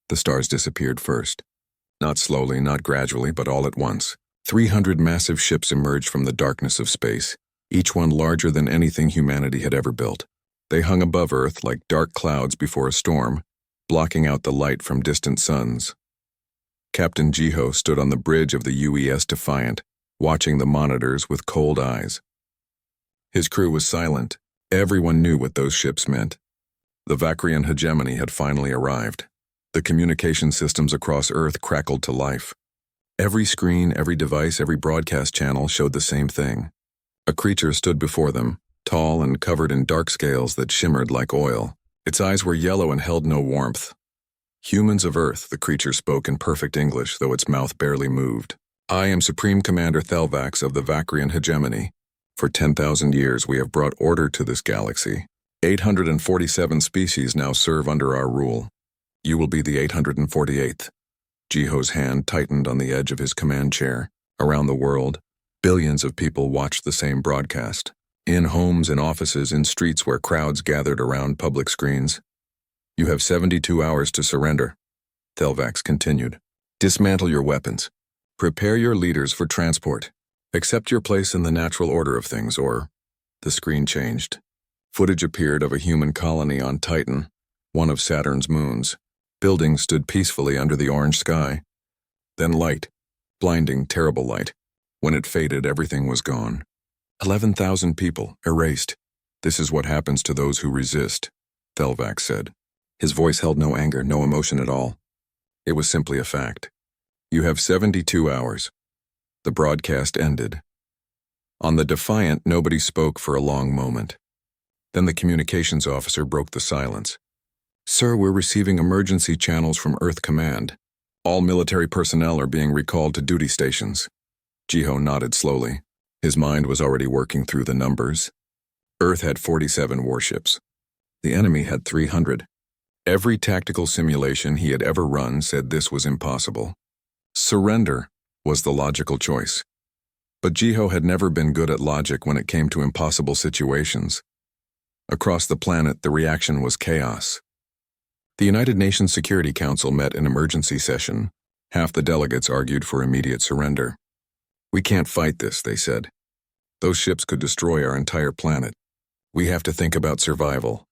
The stars disappeared first. Not slowly, not gradually, but all at once. 300 massive ships emerged from the darkness of space, each one larger than anything humanity had ever built. They hung above Earth like dark clouds before a storm, blocking out the light from distant suns. Captain Jiho stood on the bridge of the UES Defiant, watching the monitors with cold eyes. His crew was silent. Everyone knew what those ships meant. The Vakrian hegemony had finally arrived. The communication systems across Earth crackled to life. Every screen, every device, every broadcast channel showed the same thing. A creature stood before them, tall and covered in dark scales that shimmered like oil. Its eyes were yellow and held no warmth. "Humans of Earth," the creature spoke in perfect English, though its mouth barely moved. "I am Supreme Commander Thelvax of the Vakrian hegemony. For 10,000 years we have brought order to this galaxy. 847 species now serve under our rule. You will be the 848th. Jiho's hand tightened on the edge of his command chair. Around the world, billions of people watched the same broadcast. In homes, in offices, in streets where crowds gathered around public screens. "You have 72 hours to surrender," Thelvax continued. "Dismantle your weapons. Prepare your leaders for transport. Accept your place in the natural order of things, or..." The screen changed. Footage appeared of a human colony on Titan, one of Saturn's moons. Buildings stood peacefully under the orange sky. Then light, blinding, terrible light. When it faded, everything was gone. 11,000 people, erased. "This is what happens to those who resist," Thelvax said. His voice held no anger, no emotion at all. It was simply a fact. "You have 72 hours. The broadcast ended. On the Defiant, nobody spoke for a long moment. Then the communications officer broke the silence. "Sir, we're receiving emergency channels from Earth Command. All military personnel are being recalled to duty stations." Jiho nodded slowly. His mind was already working through the numbers. Earth had 47 warships. The enemy had 300. Every tactical simulation he had ever run said this was impossible. Surrender was the logical choice. But Jiho had never been good at logic when it came to impossible situations. Across the planet, the reaction was chaos. The United Nations Security Council met in emergency session. Half the delegates argued for immediate surrender. "We can't fight this," they said. "Those ships could destroy our entire planet. We have to think about survival."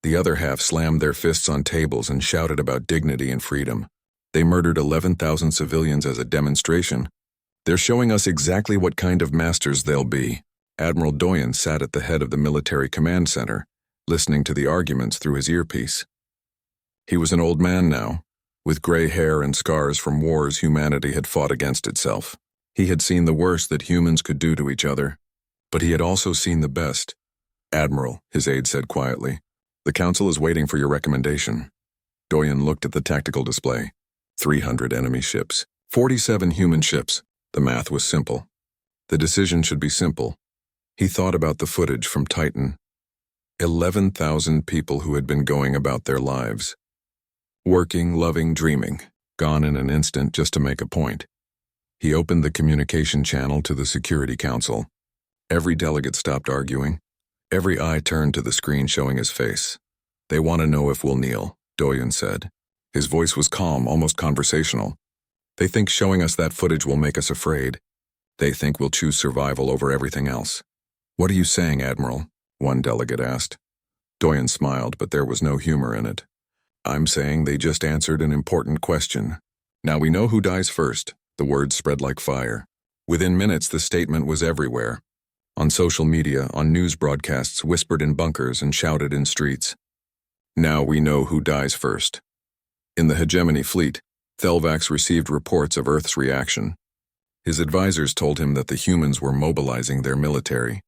The other half slammed their fists on tables and shouted about dignity and freedom. "They murdered 11,000 civilians as a demonstration. They're showing us exactly what kind of masters they'll be." Admiral Doyen sat at the head of the military command center, listening to the arguments through his earpiece. He was an old man now, with gray hair and scars from wars humanity had fought against itself. He had seen the worst that humans could do to each other, but he had also seen the best. "Admiral," his aide said quietly, "the council is waiting for your recommendation." Doyen looked at the tactical display. 300 enemy ships, 47 human ships. The math was simple. The decision should be simple. He thought about the footage from Titan. 11,000 people who had been going about their lives. Working, loving, dreaming, gone in an instant just to make a point. He opened the communication channel to the Security Council. Every delegate stopped arguing. Every eye turned to the screen showing his face. "They want to know if we'll kneel," Doyen said. His voice was calm, almost conversational. "They think showing us that footage will make us afraid. They think we'll choose survival over everything else." "What are you saying, Admiral?" one delegate asked. Doyen smiled, but there was no humor in it. "I'm saying they just answered an important question. Now we know who dies first." The words spread like fire. Within minutes, the statement was everywhere. On social media, on news broadcasts, whispered in bunkers and shouted in streets. Now we know who dies first. In the Hegemony fleet, Thelvax received reports of Earth's reaction. His advisors told him that the humans were mobilizing their military.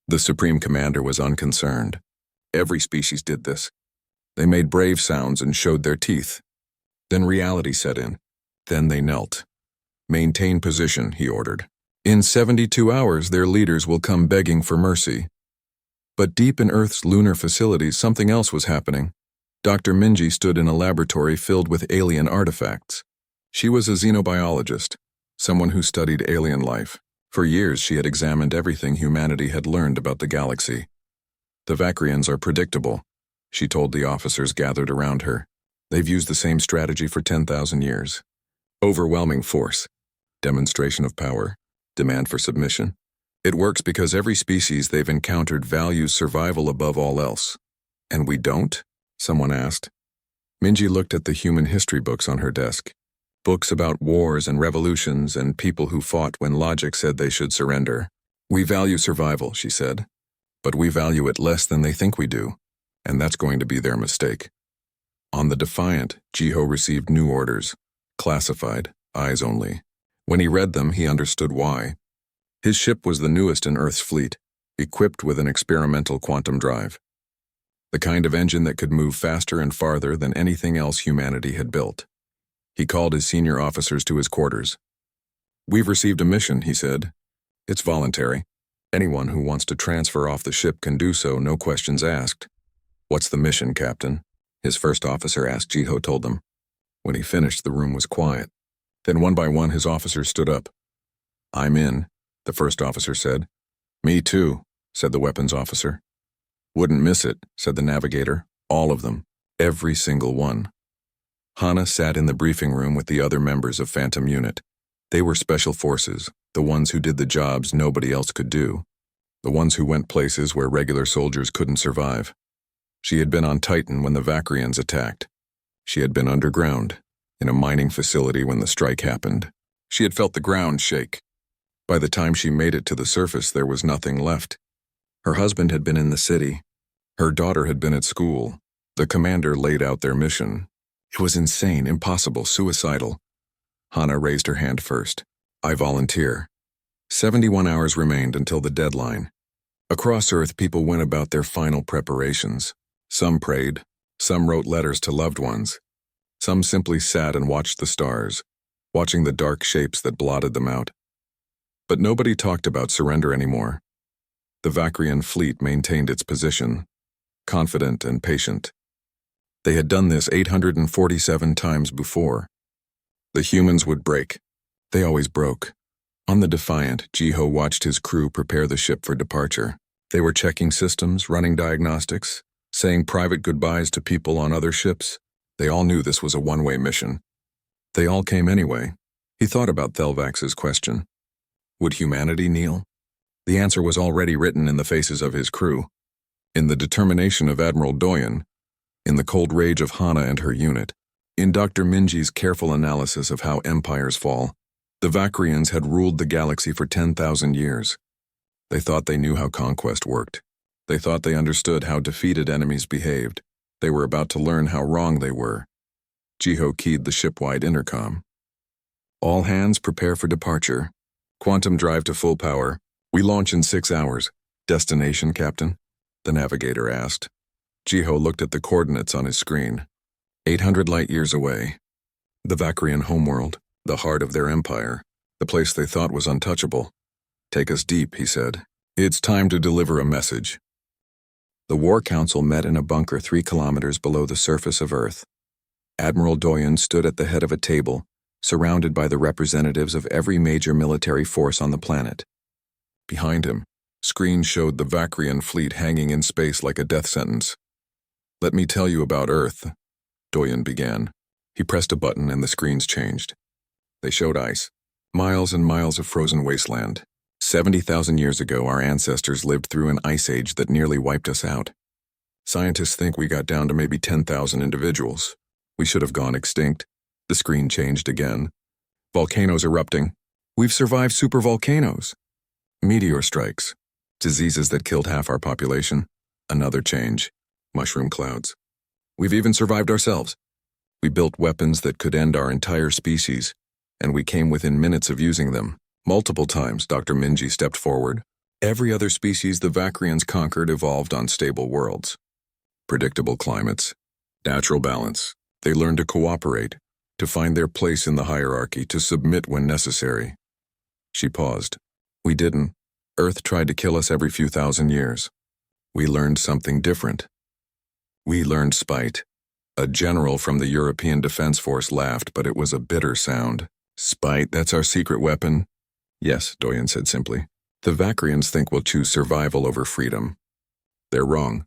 The Supreme Commander was unconcerned. Every species did this. They made brave sounds and showed their teeth. Then reality set in. Then they knelt. "Maintain position," he ordered. "In 72 hours, their leaders will come begging for mercy." But deep in Earth's lunar facilities, something else was happening. Dr. Minji stood in a laboratory filled with alien artifacts. She was a xenobiologist, someone who studied alien life. For years, she had examined everything humanity had learned about the galaxy. "The Vakrians are predictable," she told the officers gathered around her. They've used the same strategy for 10,000 years. Overwhelming force, demonstration of power, demand for submission. It works because every species they've encountered values survival above all else. And we don't? Someone asked. Minji looked at the human history books on her desk. Books about wars and revolutions and people who fought when logic said they should surrender. We value survival, she said. But we value it less than they think we do. And that's going to be their mistake. On the Defiant, Jiho received new orders. Classified, eyes only. When he read them, he understood why. His ship was the newest in Earth's fleet, equipped with an experimental quantum drive. The kind of engine that could move faster and farther than anything else humanity had built. He called his senior officers to his quarters. "We've received a mission," he said. "It's voluntary. Anyone who wants to transfer off the ship can do so, no questions asked." "What's the mission, Captain?" his first officer asked. Jiho told them. When he finished, the room was quiet. Then one by one his officers stood up. "I'm in," the first officer said. "Me too," said the weapons officer. "Wouldn't miss it," said the navigator. "All of them. Every single one." Hana sat in the briefing room with the other members of Phantom Unit. They were special forces, the ones who did the jobs nobody else could do. The ones who went places where regular soldiers couldn't survive. She had been on Titan when the Vakrians attacked. She had been underground, in a mining facility when the strike happened. She had felt the ground shake. By the time she made it to the surface, there was nothing left. Her husband had been in the city. Her daughter had been at school. The commander laid out their mission. It was insane, impossible, suicidal. Hana raised her hand first. "I volunteer." 71 hours remained until the deadline. Across Earth, people went about their final preparations. Some prayed. Some wrote letters to loved ones. Some simply sat and watched the stars, watching the dark shapes that blotted them out. But nobody talked about surrender anymore. The Vakrian fleet maintained its position, confident and patient. They had done this 847 times before. The humans would break. They always broke. On the Defiant, Jiho watched his crew prepare the ship for departure. They were checking systems, running diagnostics, saying private goodbyes to people on other ships. They all knew this was a one-way mission. They all came anyway. He thought about Thelvax's question. Would humanity kneel? The answer was already written in the faces of his crew, in the determination of Admiral Doyen, in the cold rage of Hana and her unit, in Dr. Minji's careful analysis of how empires fall. The Vakrians had ruled the galaxy for 10,000 years. They thought they knew how conquest worked. They thought they understood how defeated enemies behaved. They were about to learn how wrong they were. Jiho keyed the ship-wide intercom. "All hands prepare for departure. Quantum drive to full power. We launch in 6 hours. Destination, Captain?" the navigator asked. Jiho looked at the coordinates on his screen. 800 light-years away. The Vakrian homeworld, the heart of their empire, the place they thought was untouchable. "Take us deep," he said. "It's time to deliver a message." The War Council met in a bunker 3 kilometers below the surface of Earth. Admiral Doyen stood at the head of a table, surrounded by the representatives of every major military force on the planet. Behind him, screens showed the Vakrian fleet hanging in space like a death sentence. "Let me tell you about Earth," Doyen began. He pressed a button and the screens changed. They showed ice, miles and miles of frozen wasteland. 70,000 years ago, our ancestors lived through an ice age that nearly wiped us out. Scientists think we got down to maybe 10,000 individuals. We should have gone extinct. The screen changed again. Volcanoes erupting. We've survived supervolcanoes. Meteor strikes. Diseases that killed half our population. Another change. Mushroom clouds. We've even survived ourselves. We built weapons that could end our entire species, and we came within minutes of using them. Multiple times, Dr. Minji stepped forward. Every other species the Vakrians conquered evolved on stable worlds. Predictable climates. Natural balance. They learned to cooperate, to find their place in the hierarchy, to submit when necessary. She paused. We didn't. Earth tried to kill us every few thousand years. We learned something different. We learned spite. A general from the European Defense Force laughed, but it was a bitter sound. Spite, that's our secret weapon? Yes, Doyen said simply. The Vakrians think we'll choose survival over freedom. They're wrong.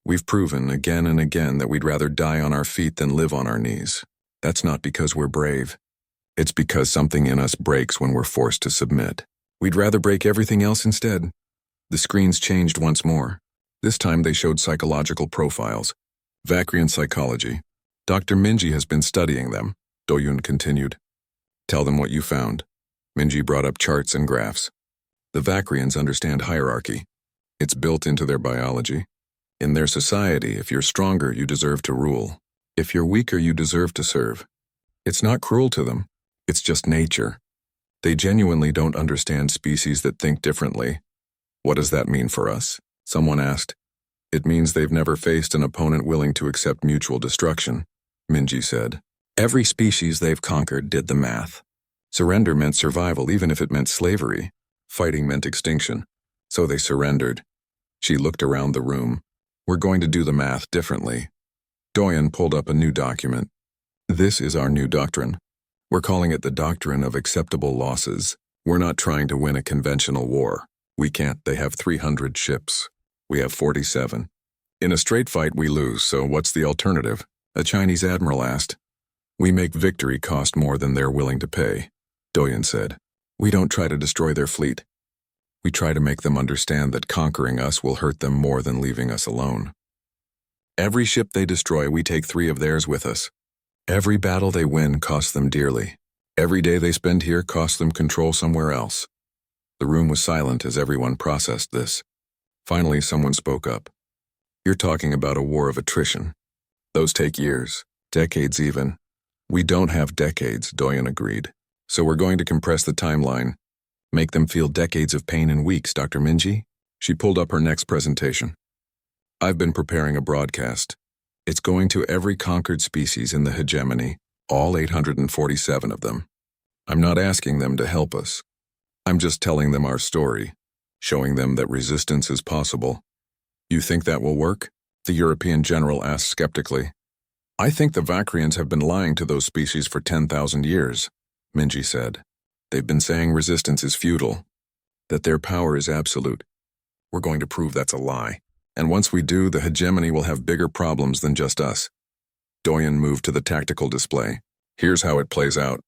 We've proven again and again that we'd rather die on our feet than live on our knees. That's not because we're brave. It's because something in us breaks when we're forced to submit. We'd rather break everything else instead. The screens changed once more. This time they showed psychological profiles. Vakrian psychology. Dr. Minji has been studying them, Doyun continued. Tell them what you found. Minji brought up charts and graphs. The Vakrians understand hierarchy. It's built into their biology. In their society, if you're stronger, you deserve to rule. If you're weaker, you deserve to serve. It's not cruel to them. It's just nature. They genuinely don't understand species that think differently. What does that mean for us? Someone asked. It means they've never faced an opponent willing to accept mutual destruction, Minji said. Every species they've conquered did the math. Surrender meant survival, even if it meant slavery. Fighting meant extinction. So they surrendered. She looked around the room. We're going to do the math differently. Doyen pulled up a new document. This is our new doctrine. We're calling it the doctrine of acceptable losses. We're not trying to win a conventional war. We can't. They have 300 ships. We have 47. In a straight fight, we lose, so what's the alternative? A Chinese admiral asked. We make victory cost more than they're willing to pay, Doyen said. We don't try to destroy their fleet. We try to make them understand that conquering us will hurt them more than leaving us alone. Every ship they destroy, we take 3 of theirs with us. Every battle they win costs them dearly. Every day they spend here costs them control somewhere else. The room was silent as everyone processed this. Finally, someone spoke up. You're talking about a war of attrition. Those take years, decades even. We don't have decades, Doyen agreed. So we're going to compress the timeline. Make them feel decades of pain in weeks, Dr. Minji. She pulled up her next presentation. I've been preparing a broadcast. It's going to every conquered species in the hegemony, all 847 of them. I'm not asking them to help us. I'm just telling them our story, showing them that resistance is possible. You think that will work? The European general asked skeptically. I think the Vakrians have been lying to those species for 10,000 years, Minji said. They've been saying resistance is futile, that their power is absolute. We're going to prove that's a lie. And once we do, the hegemony will have bigger problems than just us. Doyen moved to the tactical display. Here's how it plays out.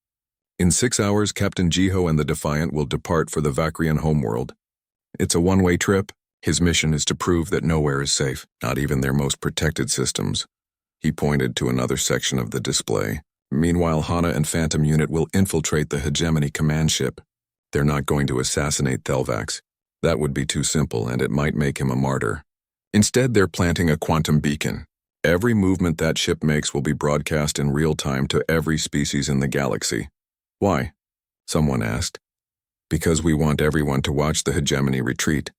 In 6 hours, Captain Jiho and the Defiant will depart for the Vakrian homeworld. It's a one-way trip. His mission is to prove that nowhere is safe, not even their most protected systems. He pointed to another section of the display. Meanwhile, Hana and Phantom Unit will infiltrate the hegemony command ship. They're not going to assassinate Thelvax. That would be too simple, and it might make him a martyr. Instead, they're planting a quantum beacon. Every movement that ship makes will be broadcast in real time to every species in the galaxy. Why? Someone asked. Because we want everyone to watch the hegemony retreat,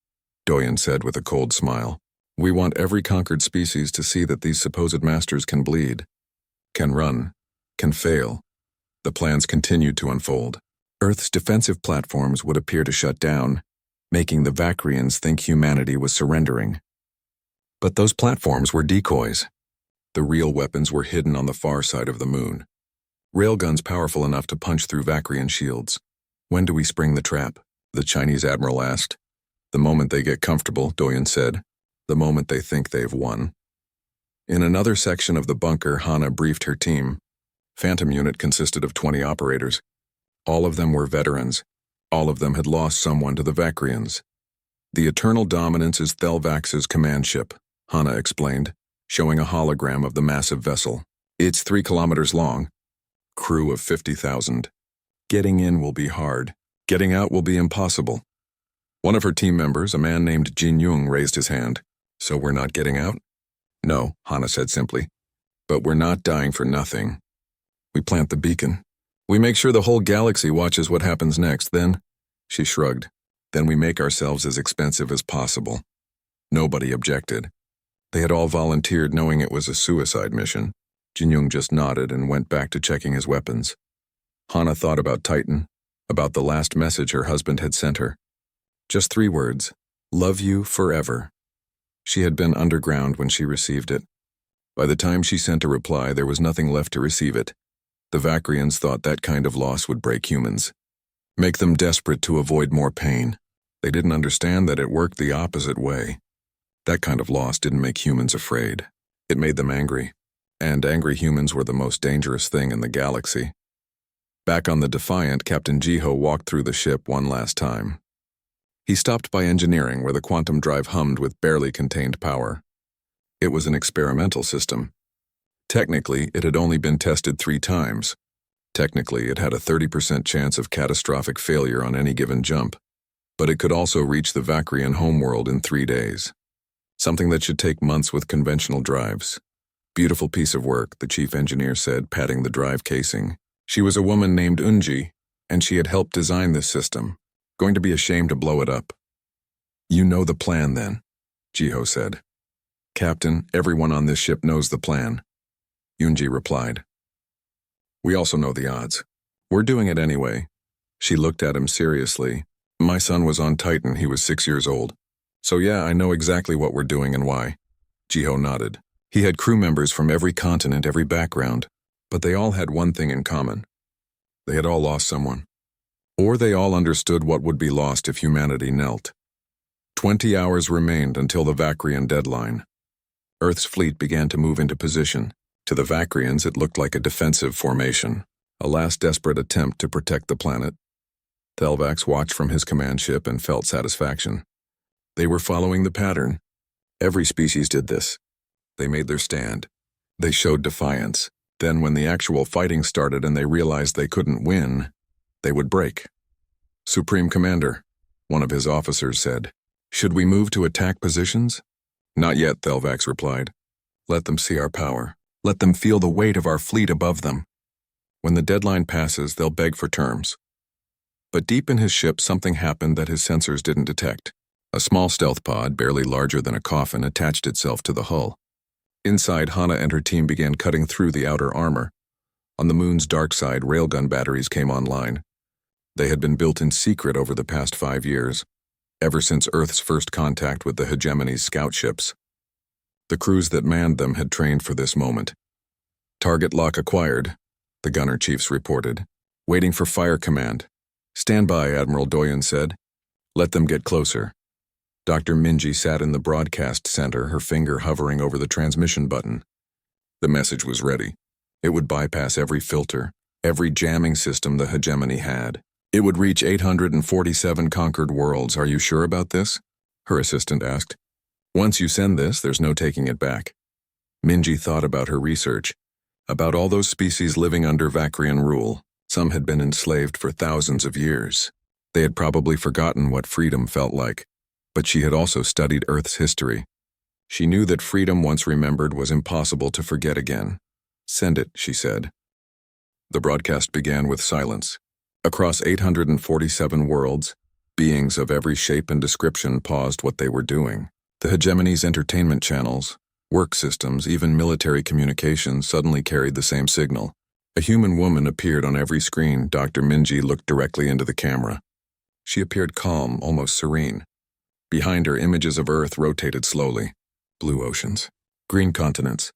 Doyen said with a cold smile. We want every conquered species to see that these supposed masters can bleed, can run, can fail. The plans continued to unfold. Earth's defensive platforms would appear to shut down, making the Vakrians think humanity was surrendering. But those platforms were decoys. The real weapons were hidden on the far side of the moon. Railguns powerful enough to punch through Vakrian shields. When do we spring the trap? The Chinese admiral asked. The moment they get comfortable, Doyen said. The moment they think they've won. In another section of the bunker, Hana briefed her team. Phantom Unit consisted of 20 operators. All of them were veterans. All of them had lost someone to the Vakrians. The Eternal Dominance is Thelvax's command ship, Hana explained, showing a hologram of the massive vessel. It's 3 kilometers long. Crew of 50,000. Getting in will be hard. Getting out will be impossible. One of her team members, a man named Jin Yung, raised his hand. So we're not getting out? No, Hana said simply. But we're not dying for nothing. We plant the beacon. We make sure the whole galaxy watches what happens next, then, she shrugged, then we make ourselves as expensive as possible. Nobody objected. They had all volunteered knowing it was a suicide mission. Jin Yung just nodded and went back to checking his weapons. Hana thought about Titan, about the last message her husband had sent her. Just 3 words, love you forever. She had been underground when she received it. By the time she sent a reply, there was nothing left to receive it. The Vakrians thought that kind of loss would break humans, make them desperate to avoid more pain. They didn't understand that it worked the opposite way. That kind of loss didn't make humans afraid. It made them angry. And angry humans were the most dangerous thing in the galaxy. Back on the Defiant, Captain Jiho walked through the ship one last time. He stopped by engineering, where the quantum drive hummed with barely contained power. It was an experimental system. Technically, it had only been tested 3 times. Technically, it had a 30% chance of catastrophic failure on any given jump. But it could also reach the Vakrian homeworld in 3 days. Something that should take months with conventional drives. Beautiful piece of work, the chief engineer said, patting the drive casing. She was a woman named Unji, and she had helped design this system. Going to be a shame to blow it up. You know the plan, then, Jiho said. Captain, everyone on this ship knows the plan, Unji replied. We also know the odds. We're doing it anyway. She looked at him seriously. My son was on Titan, he was 6 years old. So yeah, I know exactly what we're doing and why. Jiho nodded. He had crew members from every continent, every background, but they all had one thing in common. They had all lost someone. Or they all understood what would be lost if humanity knelt. 20 hours remained until the Vakrian deadline. Earth's fleet began to move into position. To the Vakrians, it looked like a defensive formation, a last desperate attempt to protect the planet. Thelvax watched from his command ship and felt satisfaction. They were following the pattern. Every species did this. They made their stand. They showed defiance. Then when the actual fighting started and they realized they couldn't win, they would break. Supreme Commander, one of his officers said, should we move to attack positions? Not yet, Thelvax replied. Let them see our power. Let them feel the weight of our fleet above them. When the deadline passes, they'll beg for terms. But deep in his ship, something happened that his sensors didn't detect. A small stealth pod, barely larger than a coffin, attached itself to the hull. Inside, Hana and her team began cutting through the outer armor. On the moon's dark side, railgun batteries came online. They had been built in secret over the past 5 years, ever since Earth's first contact with the hegemony's scout ships. The crews that manned them had trained for this moment. Target lock acquired, the gunner chiefs reported. Waiting for fire command. Stand by, Admiral Doyen said. Let them get closer. Dr. Minji sat in the broadcast center, her finger hovering over the transmission button. The message was ready. It would bypass every filter, every jamming system the hegemony had. It would reach 847 conquered worlds. Are you sure about this? Her assistant asked. Once you send this, there's no taking it back. Minji thought about her research, about all those species living under Vakrian rule. Some had been enslaved for thousands of years. They had probably forgotten what freedom felt like. But she had also studied Earth's history. She knew that freedom once remembered was impossible to forget again. Send it, she said. The broadcast began with silence. Across 847 worlds, beings of every shape and description paused what they were doing. The hegemony's entertainment channels, work systems, even military communications suddenly carried the same signal. A human woman appeared on every screen. Dr. Minji looked directly into the camera. She appeared calm, almost serene. Behind her, images of Earth rotated slowly. Blue oceans, green continents,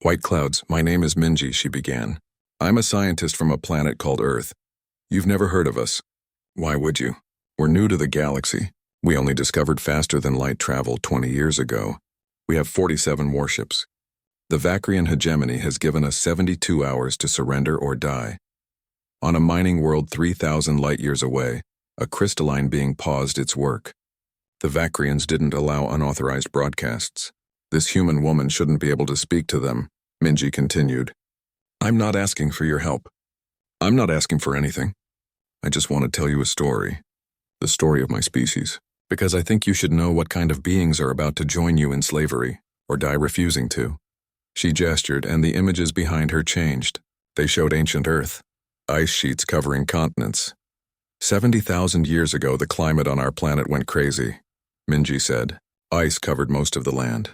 white clouds. My name is Minji, she began. I'm a scientist from a planet called Earth. You've never heard of us. Why would you? We're new to the galaxy. We only discovered faster than light travel 20 years ago. We have 47 warships. The Vakrian hegemony has given us 72 hours to surrender or die. On a mining world 3,000 light-years away, a crystalline being paused its work. The Vakrians didn't allow unauthorized broadcasts. This human woman shouldn't be able to speak to them, Minji continued. I'm not asking for your help. I'm not asking for anything. I just want to tell you a story. The story of my species. Because I think you should know what kind of beings are about to join you in slavery, or die refusing to. She gestured, and the images behind her changed. They showed ancient Earth, ice sheets covering continents. 70,000 years ago, the climate on our planet went crazy, Minji said. Ice covered most of the land.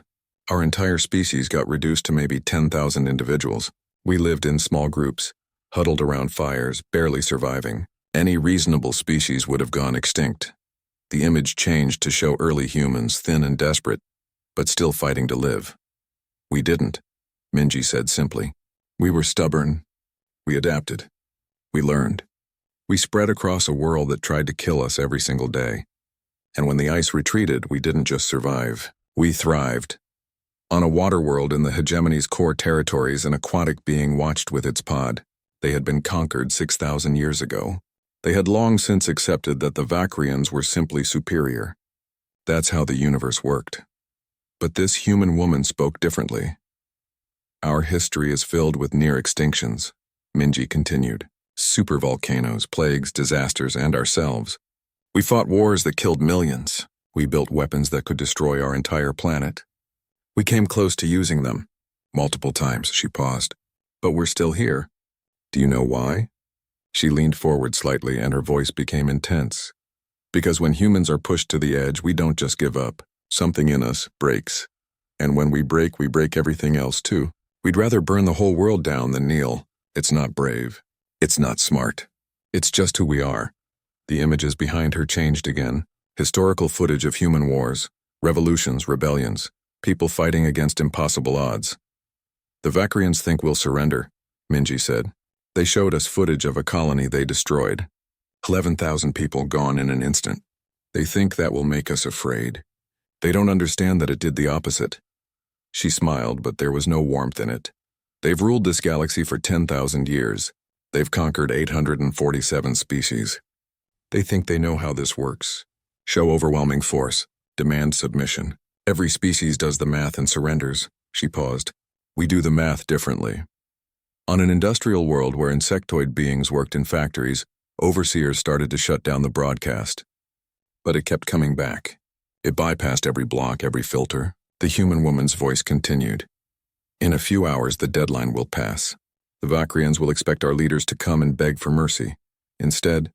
Our entire species got reduced to maybe 10,000 individuals. We lived in small groups, huddled around fires, barely surviving. Any reasonable species would have gone extinct. The image changed to show early humans, thin and desperate, but still fighting to live. We didn't, Minji said simply. We were stubborn. We adapted. We learned. We spread across a world that tried to kill us every single day. And when the ice retreated, we didn't just survive. We thrived. On a water world in the hegemony's core territories, an aquatic being watched with its pod. They had been conquered 6,000 years ago. They had long since accepted that the Vakrians were simply superior. That's how the universe worked. But this human woman spoke differently. Our history is filled with near extinctions, Minji continued. Supervolcanoes, plagues, disasters, and ourselves. We fought wars that killed millions. We built weapons that could destroy our entire planet. We came close to using them. Multiple times, she paused. But we're still here. Do you know why? She leaned forward slightly and her voice became intense. Because when humans are pushed to the edge, we don't just give up. Something in us breaks. And when we break everything else too. We'd rather burn the whole world down than kneel. It's not brave. It's not smart. It's just who we are. The images behind her changed again. Historical footage of human wars, revolutions, rebellions, people fighting against impossible odds. The Vakrians think we'll surrender, Minji said. They showed us footage of a colony they destroyed. 11,000 people gone in an instant. They think that will make us afraid. They don't understand that it did the opposite. She smiled, but there was no warmth in it. They've ruled this galaxy for 10,000 years. They've conquered 847 species. They think they know how this works. Show overwhelming force, demand submission. Every species does the math and surrenders. She paused. We do the math differently. On an industrial world where insectoid beings worked in factories, overseers started to shut down the broadcast. But it kept coming back. It bypassed every block, every filter. The human woman's voice continued. In a few hours, the deadline will pass. The Vakrians will expect our leaders to come and beg for mercy. Instead,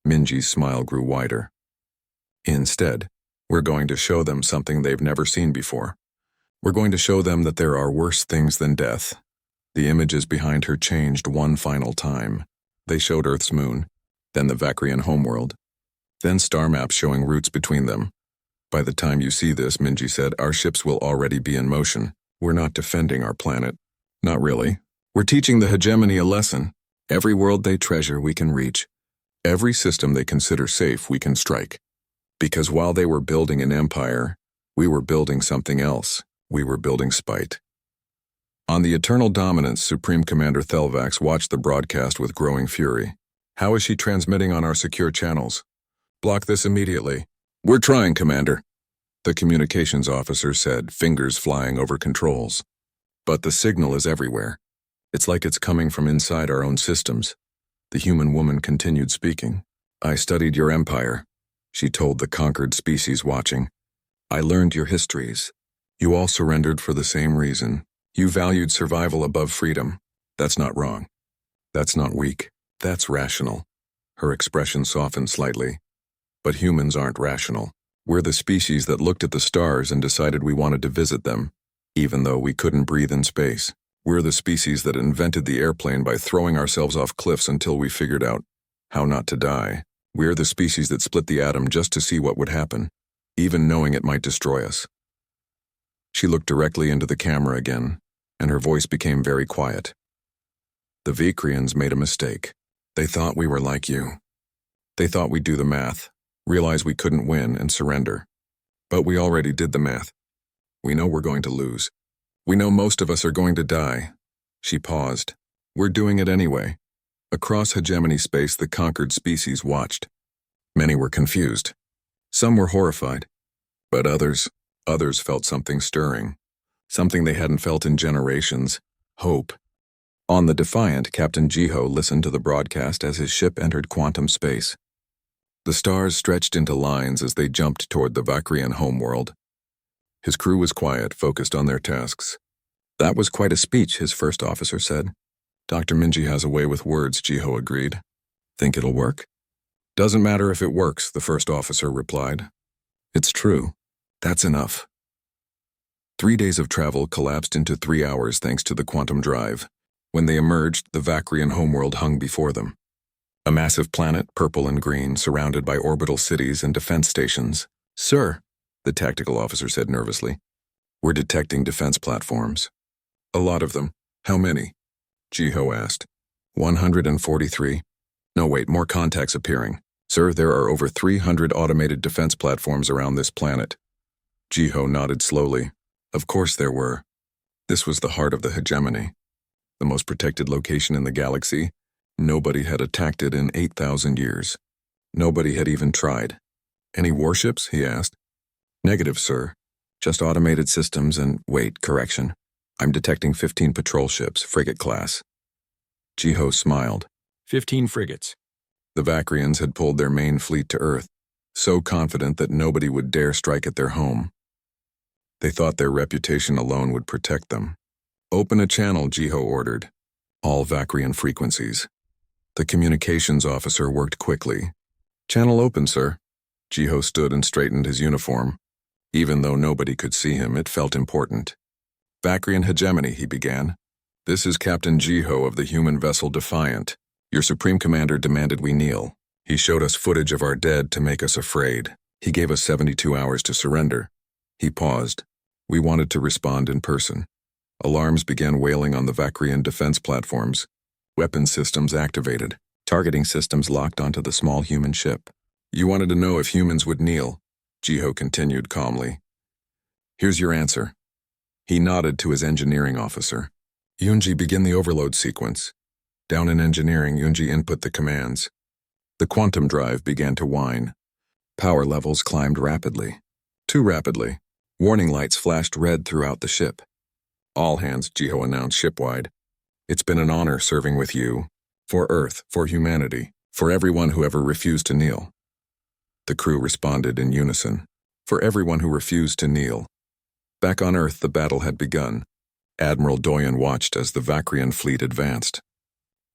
Minji's smile grew wider. Instead, we're going to show them something they've never seen before. We're going to show them that there are worse things than death. The images behind her changed one final time. They showed Earth's moon, then the Vakrian homeworld, then star maps showing routes between them. By the time you see this, Minji said, our ships will already be in motion. We're not defending our planet. Not really. We're teaching the hegemony a lesson. Every world they treasure, we can reach. Every system they consider safe, we can strike. Because while they were building an empire, we were building something else. We were building spite. On the Eternal Dominance, Supreme Commander Thelvax watched the broadcast with growing fury. How is she transmitting on our secure channels? Block this immediately. We're trying, Commander, the communications officer said, fingers flying over controls. But the signal is everywhere. It's like it's coming from inside our own systems. The human woman continued speaking. I studied your empire, she told the conquered species watching. I learned your histories. You all surrendered for the same reason. You valued survival above freedom. That's not wrong. That's not weak. That's rational. Her expression softened slightly. But humans aren't rational. We're the species that looked at the stars and decided we wanted to visit them, even though we couldn't breathe in space. We're the species that invented the airplane by throwing ourselves off cliffs until we figured out how not to die. We're the species that split the atom just to see what would happen, even knowing it might destroy us. She looked directly into the camera again, and her voice became very quiet. The Vakrians made a mistake. They thought we were like you. They thought we'd do the math, realize we couldn't win, and surrender. But we already did the math. We know we're going to lose. We know most of us are going to die. She paused. We're doing it anyway. Across hegemony space, the conquered species watched. Many were confused. Some were horrified. But others felt something stirring. Something they hadn't felt in generations. Hope. On the Defiant, Captain Jiho listened to the broadcast as his ship entered quantum space. The stars stretched into lines as they jumped toward the Vakrian homeworld. His crew was quiet, focused on their tasks. That was quite a speech, his first officer said. Dr. Minji has a way with words, Jiho agreed. Think it'll work? Doesn't matter if it works, the first officer replied. It's true. That's enough. 3 days of travel collapsed into 3 hours thanks to the quantum drive. When they emerged, the Vakrian homeworld hung before them. A massive planet, purple and green, surrounded by orbital cities and defense stations. Sir, the tactical officer said nervously. We're detecting defense platforms. A lot of them. How many? Jiho asked. 143. No, wait, more contacts appearing. Sir, there are over 300 automated defense platforms around this planet. Jiho nodded slowly. Of course there were. This was the heart of the hegemony, the most protected location in the galaxy. Nobody had attacked it in 8,000 years. Nobody had even tried. Any warships? He asked. Negative, sir. Just automated systems and, wait, correction. I'm detecting 15 patrol ships, frigate class. Jiho smiled. 15 frigates. The Vakrians had pulled their main fleet to Earth, so confident that nobody would dare strike at their home. They thought their reputation alone would protect them. Open a channel, Jiho ordered. All Vakrian frequencies. The communications officer worked quickly. Channel open, sir. Jiho stood and straightened his uniform. Even though nobody could see him, it felt important. Vakrian hegemony, he began. This is Captain Jiho of the human vessel Defiant. Your Supreme Commander demanded we kneel. He showed us footage of our dead to make us afraid. He gave us 72 hours to surrender. He paused. We wanted to respond in person. Alarms began wailing on the Vakrian defense platforms. Weapon systems activated. Targeting systems locked onto the small human ship. You wanted to know if humans would kneel, Jiho continued calmly. Here's your answer. He nodded to his engineering officer. Yunji, begin the overload sequence. Down in engineering, Yunji input the commands. The quantum drive began to whine. Power levels climbed rapidly. Too rapidly. Warning lights flashed red throughout the ship. All hands, Jiho announced shipwide. It's been an honor serving with you. For Earth, for humanity, for everyone who ever refused to kneel. The crew responded in unison. For everyone who refused to kneel. Back on Earth, the battle had begun. Admiral Doyen watched as the Vakrian fleet advanced.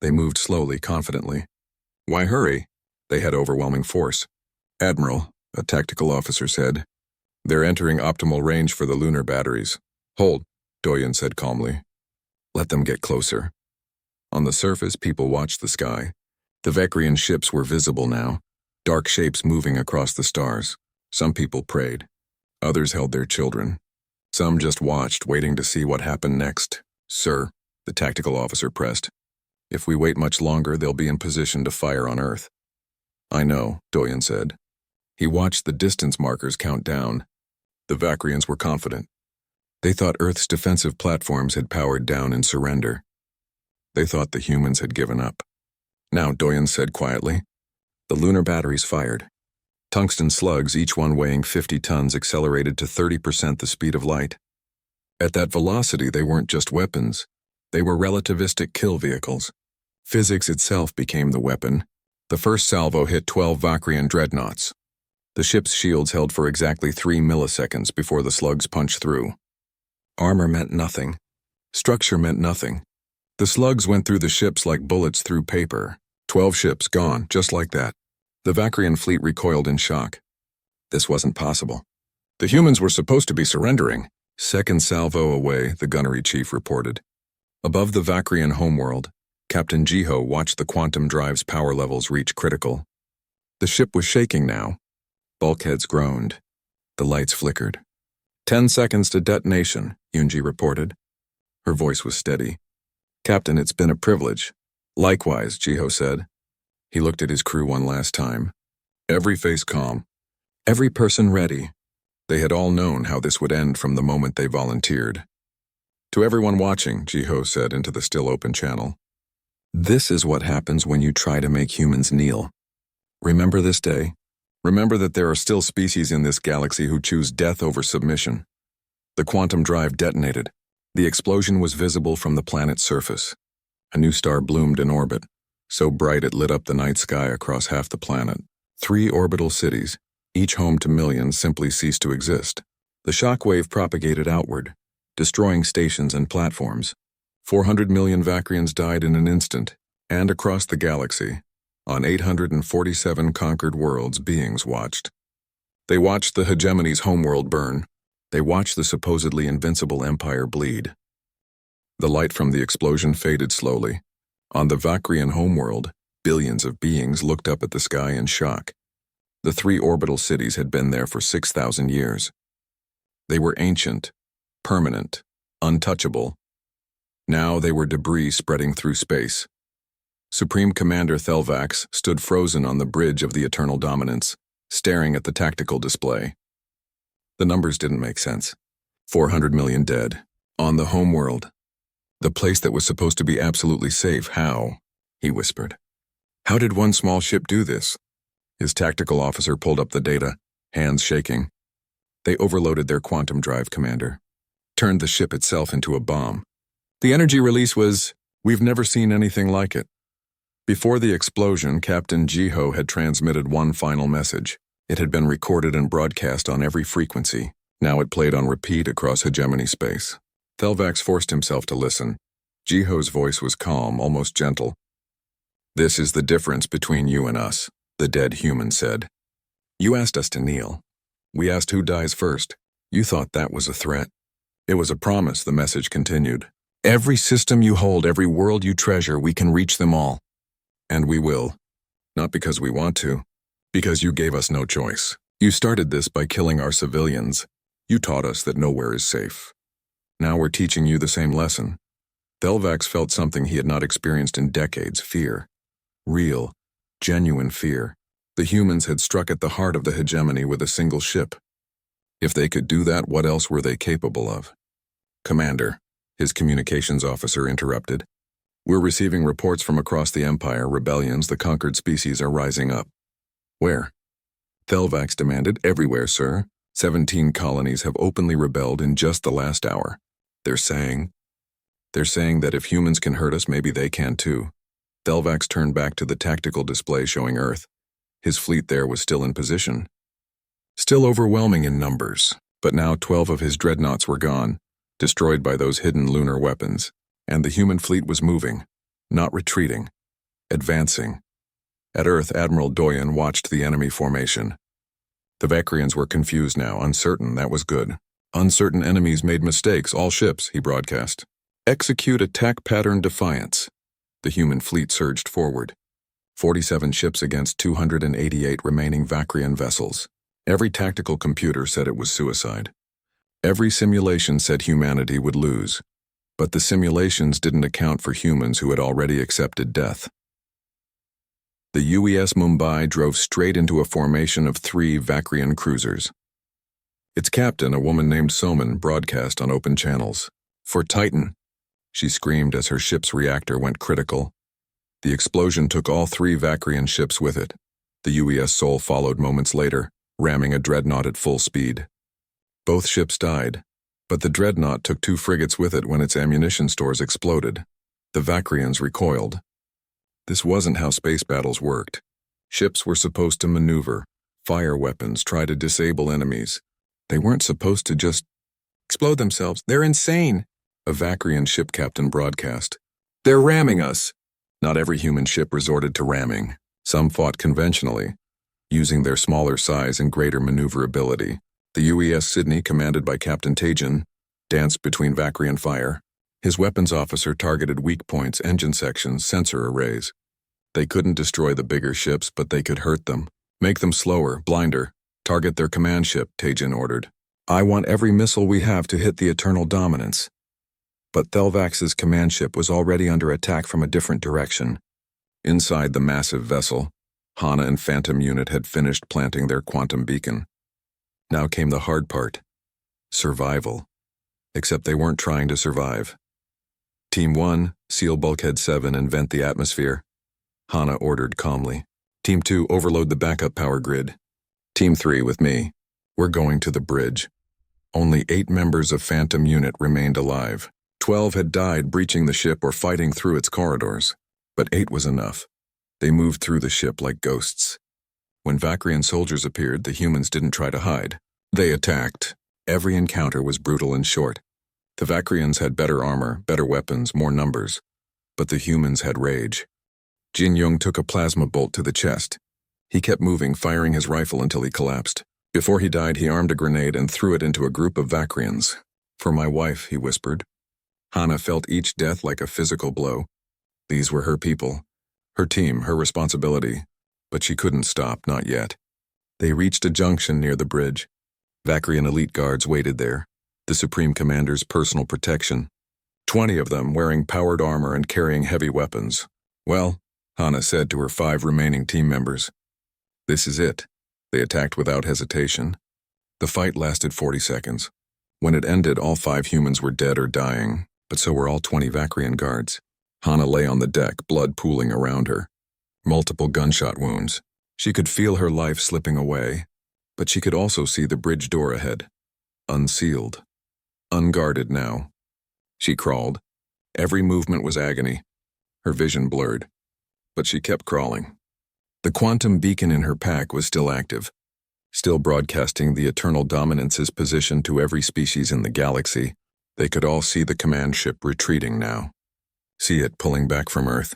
They moved slowly, confidently. Why hurry? They had overwhelming force. Admiral, a tactical officer said. They're entering optimal range for the lunar batteries. Hold, Doyen said calmly. Let them get closer. On the surface, people watched the sky. The Vakrian ships were visible now, dark shapes moving across the stars. Some people prayed. Others held their children. Some just watched, waiting to see what happened next. Sir, the tactical officer pressed. If we wait much longer, they'll be in position to fire on Earth. I know, Doyen said. He watched the distance markers count down. The Vakrians were confident. They thought Earth's defensive platforms had powered down in surrender. They thought the humans had given up. Now, Doyen said quietly, the lunar batteries fired. Tungsten slugs, each one weighing 50 tons, accelerated to 30% the speed of light. At that velocity, they weren't just weapons. They were relativistic kill vehicles. Physics itself became the weapon. The first salvo hit 12 Vakrian dreadnoughts. The ship's shields held for exactly 3 milliseconds before the slugs punched through. Armor meant nothing. Structure meant nothing. The slugs went through the ships like bullets through paper. 12 ships gone, just like that. The Vakrian fleet recoiled in shock. This wasn't possible. The humans were supposed to be surrendering. Second salvo away, the gunnery chief reported. Above the Vakrian homeworld, Captain Jiho watched the quantum drive's power levels reach critical. The ship was shaking now. Bulkheads groaned. The lights flickered. 10 seconds to detonation, Yunji reported. Her voice was steady. Captain, it's been a privilege. Likewise, Jiho said. He looked at his crew one last time. Every face calm. Every person ready. They had all known how this would end from the moment they volunteered. To everyone watching, Jiho said into the still open channel. This is what happens when you try to make humans kneel. Remember this day? Remember that there are still species in this galaxy who choose death over submission. The quantum drive detonated. The explosion was visible from the planet's surface. A new star bloomed in orbit, so bright it lit up the night sky across half the planet. 3 orbital cities, each home to millions, simply ceased to exist. The shockwave propagated outward, destroying stations and platforms. 400 million Vakrians died in an instant, and across the galaxy. On 847 conquered worlds, beings watched. They watched the hegemony's homeworld burn. They watched the supposedly invincible empire bleed. The light from the explosion faded slowly. On the Vakrian homeworld, billions of beings looked up at the sky in shock. The 3 orbital cities had been there for 6,000 years. They were ancient, permanent, untouchable. Now they were debris spreading through space. Supreme Commander Thelvax stood frozen on the bridge of the Eternal Dominance, staring at the tactical display. The numbers didn't make sense. 400 million dead. On the homeworld. The place that was supposed to be absolutely safe. How? He whispered. How did one small ship do this? His tactical officer pulled up the data, hands shaking. They overloaded their quantum drive, Commander. Turned the ship itself into a bomb. The energy release was, we've never seen anything like it. Before the explosion, Captain Jiho had transmitted one final message. It had been recorded and broadcast on every frequency. Now it played on repeat across hegemony space. Thelvax forced himself to listen. Jiho's voice was calm, almost gentle. This is the difference between you and us, the dead human said. You asked us to kneel. We asked who dies first. You thought that was a threat. It was a promise, the message continued. Every system you hold, every world you treasure, we can reach them all. And we will. Not because we want to. Because you gave us no choice. You started this by killing our civilians. You taught us that nowhere is safe. Now we're teaching you the same lesson. Thelvax felt something he had not experienced in decades, fear. Real, genuine fear. The humans had struck at the heart of the hegemony with a single ship. If they could do that, what else were they capable of? Commander, his communications officer interrupted. We're receiving reports from across the Empire. Rebellions, the conquered species are rising up. Where? Thelvax demanded. Everywhere, sir. 17 colonies have openly rebelled in just the last hour. They're saying that if humans can hurt us, maybe they can too. Thelvax turned back to the tactical display showing Earth. His fleet there was still in position. Still overwhelming in numbers, but now 12 of his dreadnoughts were gone, destroyed by those hidden lunar weapons, and the human fleet was moving, not retreating, advancing. At Earth, Admiral Doyen watched the enemy formation. The Vakrians were confused now, uncertain. That was good. Uncertain enemies made mistakes, all ships, he broadcast. Execute attack pattern defiance. The human fleet surged forward. 47 ships against 288 remaining Vakrian vessels. Every tactical computer said it was suicide. Every simulation said humanity would lose. But the simulations didn't account for humans who had already accepted death. The UES Mumbai drove straight into a formation of 3 Vakrian cruisers. Its captain, a woman named Soman, broadcast on open channels. For Titan, she screamed as her ship's reactor went critical. The explosion took all 3 Vakrian ships with it. The UES Sol followed moments later, ramming a dreadnought at full speed. Both ships died, but the dreadnought took 2 frigates with it when its ammunition stores exploded. The Vakrians recoiled. This wasn't how space battles worked. Ships were supposed to maneuver, fire weapons, try to disable enemies. They weren't supposed to just explode themselves. They're insane, a Vakrian ship captain broadcast. They're ramming us. Not every human ship resorted to ramming. Some fought conventionally, using their smaller size and greater maneuverability. The UES Sydney, commanded by Captain Tajin, danced between Vakrian fire. His weapons officer targeted weak points, engine sections, sensor arrays. They couldn't destroy the bigger ships, but they could hurt them. Make them slower, blinder. Target their command ship, Tajin ordered. I want every missile we have to hit the Eternal Dominance. But Thelvax's command ship was already under attack from a different direction. Inside the massive vessel, Hana and Phantom Unit had finished planting their quantum beacon. Now came the hard part. Survival. Except they weren't trying to survive. Team 1, seal Bulkhead 7 and vent the atmosphere. Hana ordered calmly. Team 2, overload the backup power grid. Team 3, with me. We're going to the bridge. Only 8 members of Phantom Unit remained alive. 12 had died breaching the ship or fighting through its corridors. But 8 was enough. They moved through the ship like ghosts. When Vakrian soldiers appeared, the humans didn't try to hide. They attacked. Every encounter was brutal and short. The Vakrians had better armor, better weapons, more numbers. But the humans had rage. Jin Young took a plasma bolt to the chest. He kept moving, firing his rifle until he collapsed. Before he died, he armed a grenade and threw it into a group of Vakrians. For my wife, he whispered. Hana felt each death like a physical blow. These were her people. Her team, her responsibility. But she couldn't stop, not yet. They reached a junction near the bridge. Vakrian elite guards waited there. The Supreme Commander's personal protection. 20 of them wearing powered armor and carrying heavy weapons. Well, Hana said to her 5 remaining team members. This is it. They attacked without hesitation. The fight lasted 40 seconds. When it ended, all 5 humans were dead or dying, but so were all 20 Vakrian guards. Hana lay on the deck, blood pooling around her. Multiple gunshot wounds. She could feel her life slipping away, but she could also see the bridge door ahead. Unsealed. Unguarded now. She crawled. Every movement was agony. Her vision blurred. But she kept crawling. The quantum beacon in her pack was still active, still broadcasting the eternal dominance's position to every species in the galaxy. They could all see the command ship retreating now. See it pulling back from Earth.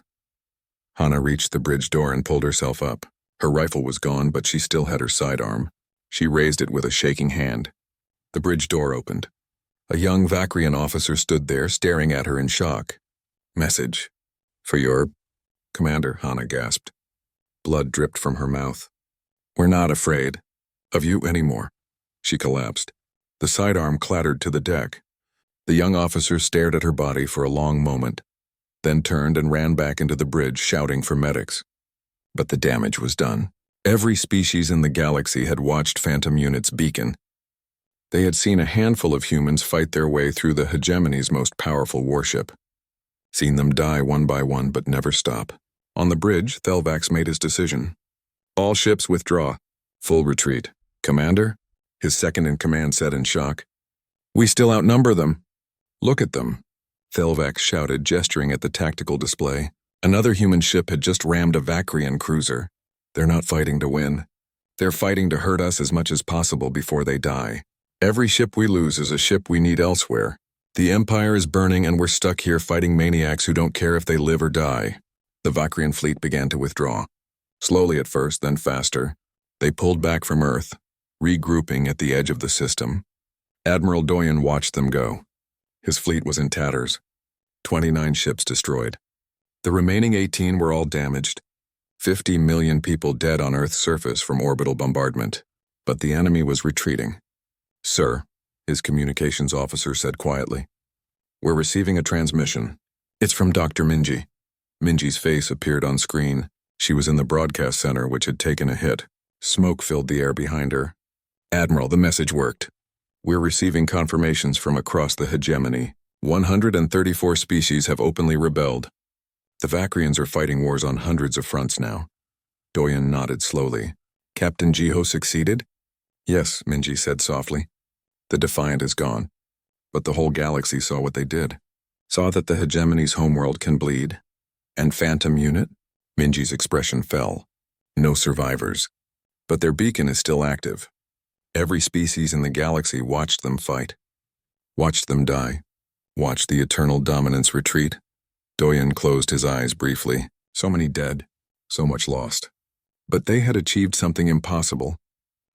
Hana reached the bridge door and pulled herself up. Her rifle was gone, but she still had her sidearm. She raised it with a shaking hand. The bridge door opened. A young Vakrian officer stood there, staring at her in shock. "Message. For your commander," Hana gasped. Blood dripped from her mouth. "We're not afraid of you anymore." She collapsed. The sidearm clattered to the deck. The young officer stared at her body for a long moment, then turned and ran back into the bridge, shouting for medics. But the damage was done. Every species in the galaxy had watched Phantom Unit's beacon. They had seen a handful of humans fight their way through the hegemony's most powerful warship. Seen them die one by one, but never stop. On the bridge, Thelvax made his decision. "All ships withdraw. Full retreat." "Commander?" his second-in-command said in shock. "We still outnumber them." "Look at them," Thelvax shouted, gesturing at the tactical display. Another human ship had just rammed a Vakrian cruiser. "They're not fighting to win. They're fighting to hurt us as much as possible before they die. Every ship we lose is a ship we need elsewhere. The Empire is burning and we're stuck here fighting maniacs who don't care if they live or die." The Vakrian fleet began to withdraw. Slowly at first, then faster. They pulled back from Earth, regrouping at the edge of the system. Admiral Doyen watched them go. His fleet was in tatters. 29 ships destroyed. The remaining 18 were all damaged. 50 million people dead on Earth's surface from orbital bombardment. But the enemy was retreating. "Sir," his communications officer said quietly, "we're receiving a transmission. It's from Dr. Minji." Minji's face appeared on screen. She was in the broadcast center, which had taken a hit. Smoke filled the air behind her. "Admiral, the message worked. We're receiving confirmations from across the hegemony. 134 species have openly rebelled. The Vakrians are fighting wars on hundreds of fronts now." Doyen nodded slowly. "Captain Jiho succeeded?" "Yes," Minji said softly. "The Defiant is gone. But the whole galaxy saw what they did. Saw that the hegemony's homeworld can bleed. And Phantom Unit?" Minji's expression fell. "No survivors. But their beacon is still active. Every species in the galaxy watched them fight. Watched them die. Watched the eternal dominance retreat." Doyen closed his eyes briefly. So many dead. So much lost. But they had achieved something impossible.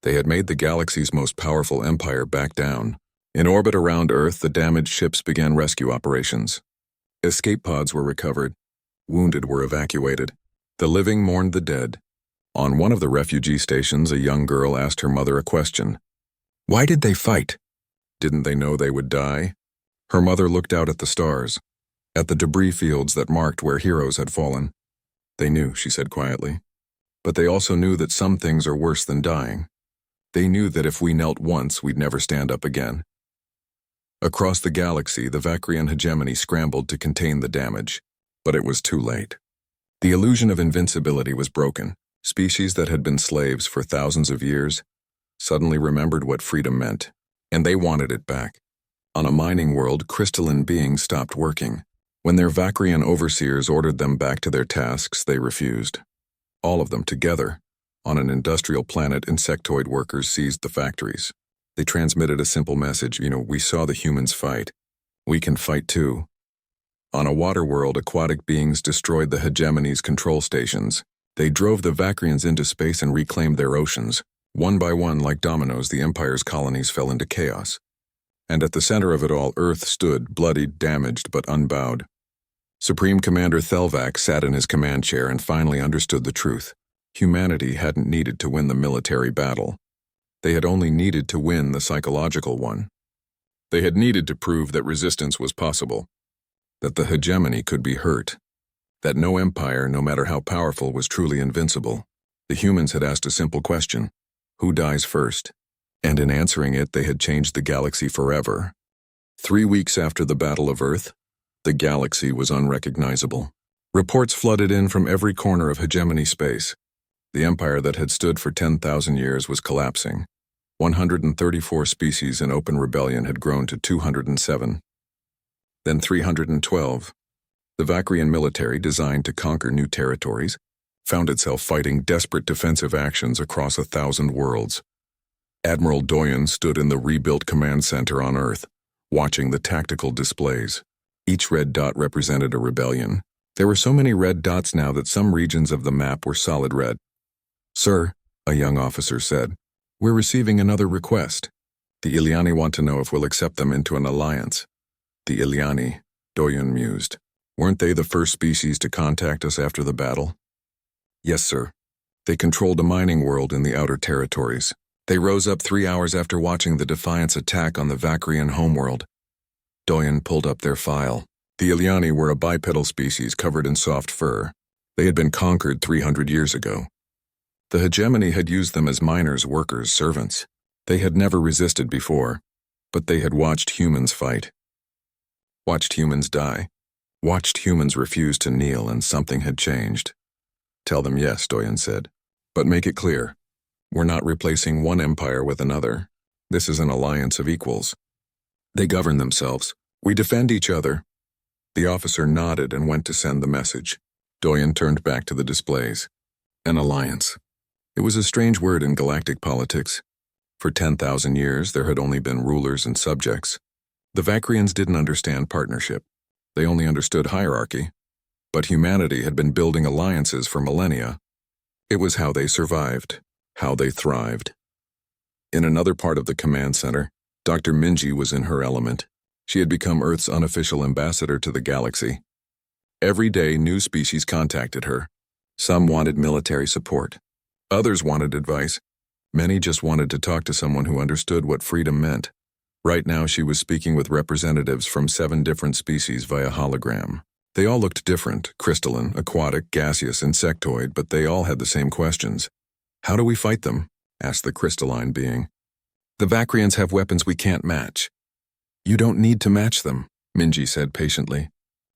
They had made the galaxy's most powerful empire back down. In orbit around Earth, the damaged ships began rescue operations. Escape pods were recovered. Wounded were evacuated. The living mourned the dead. On one of the refugee stations, a young girl asked her mother a question. "Why did they fight? Didn't they know they would die?" Her mother looked out at the stars, at the debris fields that marked where heroes had fallen. "They knew," she said quietly. "But they also knew that some things are worse than dying. They knew that if we knelt once, we'd never stand up again." Across the galaxy, the Vakrian hegemony scrambled to contain the damage, but it was too late. The illusion of invincibility was broken. Species that had been slaves for thousands of years suddenly remembered what freedom meant, and they wanted it back. On a mining world, crystalline beings stopped working. When their Vakrian overseers ordered them back to their tasks, they refused. All of them together. On an industrial planet, insectoid workers seized the factories. They transmitted a simple message, "We saw the humans fight. We can fight too." On a water world, aquatic beings destroyed the hegemony's control stations. They drove the Vakrians into space and reclaimed their oceans. One by one, like dominoes, the Empire's colonies fell into chaos. And at the center of it all, Earth stood, bloodied, damaged, but unbowed. Supreme Commander Thelvax sat in his command chair and finally understood the truth. Humanity hadn't needed to win the military battle. They had only needed to win the psychological one. They had needed to prove that resistance was possible, that the hegemony could be hurt, that no empire, no matter how powerful, was truly invincible. The humans had asked a simple question: who dies first? And in answering it, they had changed the galaxy forever. 3 weeks after the Battle of Earth, the galaxy was unrecognizable. Reports flooded in from every corner of hegemony space. The empire that had stood for 10,000 years was collapsing. 134 species in open rebellion had grown to 207. Then 312. The Vakrian military, designed to conquer new territories, found itself fighting desperate defensive actions across 1,000 worlds. Admiral Doyen stood in the rebuilt command center on Earth, watching the tactical displays. Each red dot represented a rebellion. There were so many red dots now that some regions of the map were solid red. "Sir," a young officer said, "we're receiving another request. The Iliani want to know if we'll accept them into an alliance." The Iliani, Doyen mused. Weren't they the first species to contact us after the battle? Yes, sir. They controlled a mining world in the outer territories. They rose up 3 hours after watching the Defiance attack on the Vakrian homeworld. Doyen pulled up their file. The Iliani were a bipedal species covered in soft fur. They had been conquered 300 years ago. The hegemony had used them as miners, workers, servants. They had never resisted before, but they had watched humans fight. Watched humans die. Watched humans refuse to kneel, and something had changed. Tell them yes, Doyen said. But make it clear. We're not replacing one empire with another. This is an alliance of equals. They govern themselves. We defend each other. The officer nodded and went to send the message. Doyen turned back to the displays. An alliance. It was a strange word in galactic politics. For 10,000 years, there had only been rulers and subjects. The Vakrians didn't understand partnership. They only understood hierarchy. But humanity had been building alliances for millennia. It was how they survived, how they thrived. In another part of the command center, Dr. Minji was in her element. She had become Earth's unofficial ambassador to the galaxy. Every day, new species contacted her. Some wanted military support. Others wanted advice. Many just wanted to talk to someone who understood what freedom meant. Right now, she was speaking with representatives from 7 different species via hologram. They all looked different, crystalline, aquatic, gaseous, insectoid, but they all had the same questions. How do we fight them? Asked the crystalline being. The Vakrians have weapons we can't match. You don't need to match them, Minji said patiently.